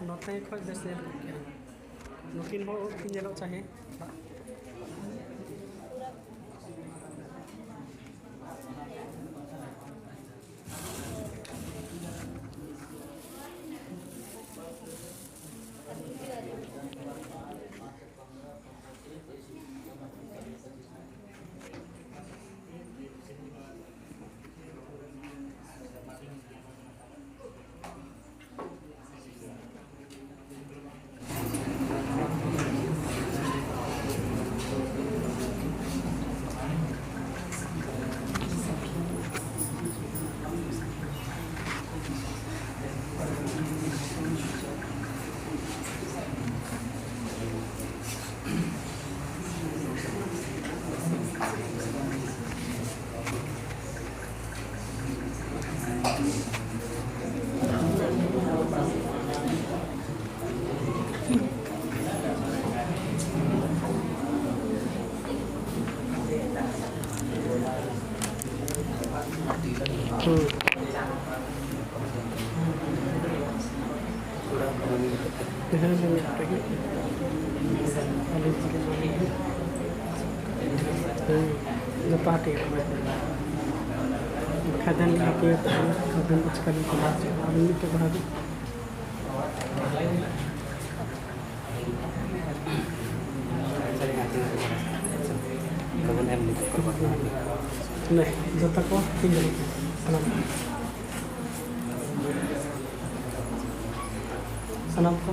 नोते खज जैसे नुकिन हो किन चाहे पार्टी खदान लगे खदान कुछ करने के बाद आदमी के बाद नहीं जो तक वो तीन सनम को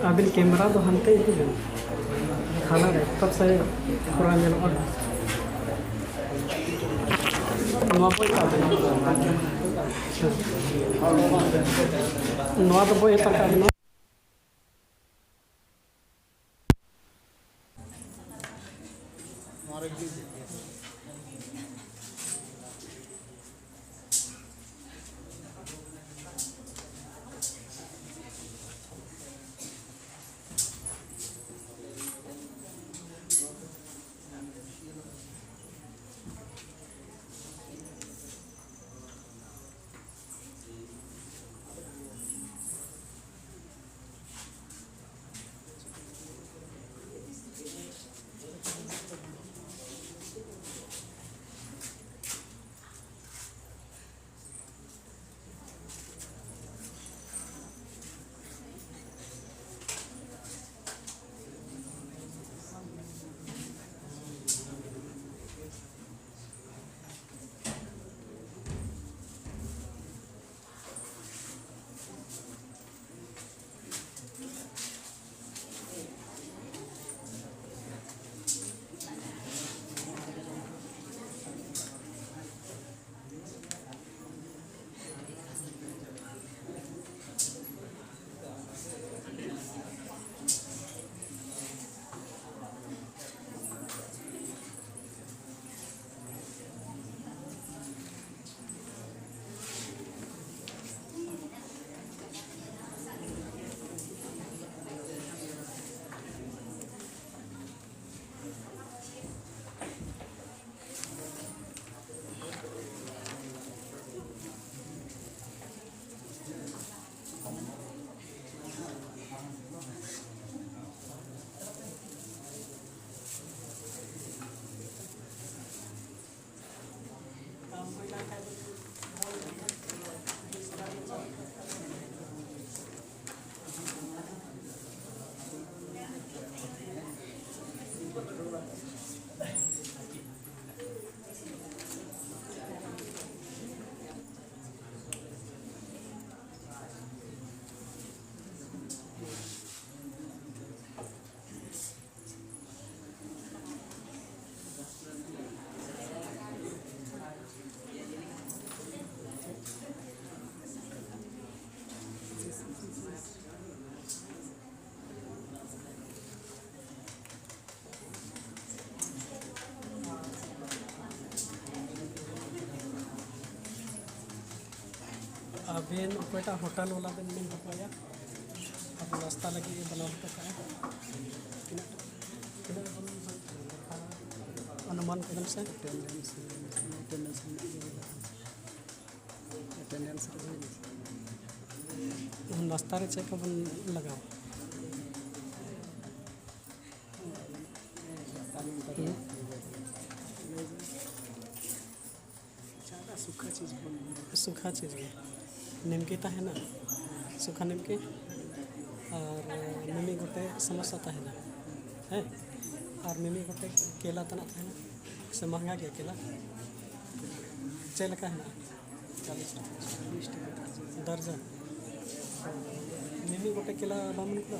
अबिन कैमरा तो हंते ही खाना रहे तब से पुरान जन और नवा तो बोए तक अबेन कोईटा होटल वाला दिन में पाया नाश्ता लगे बना तीना अनुमान कदम से नाश्ता रे चेक बन लगाओ सूखा चीज़ निमकी तहना सूखा निमकी और मिमी गोटे समोसा तहना है और मिमी गोटे केला तना तहना से महंगा गया केला चल का है ना 40 दर्जन मिमी गोटे केला बामन को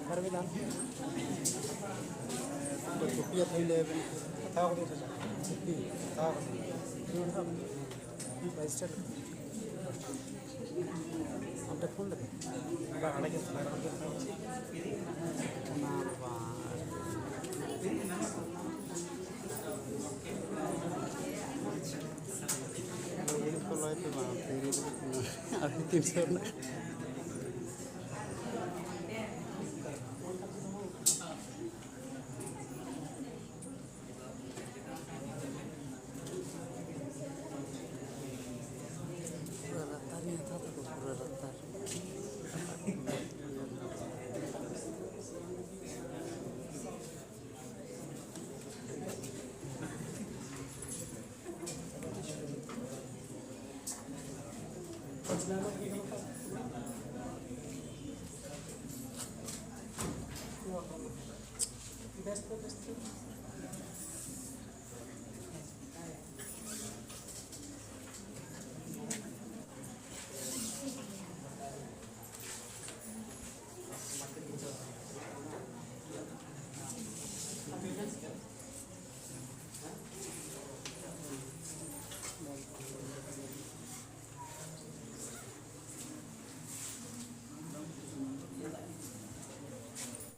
Parmesan. Kopi atau ini tahu dia saja. Kopi tahu. Ini pastel. Anda pun lagi. Bapak ada yang sekarang dia tahu. Kenapa? Ini kalau itu mah, ini itu ada tim sana. Best.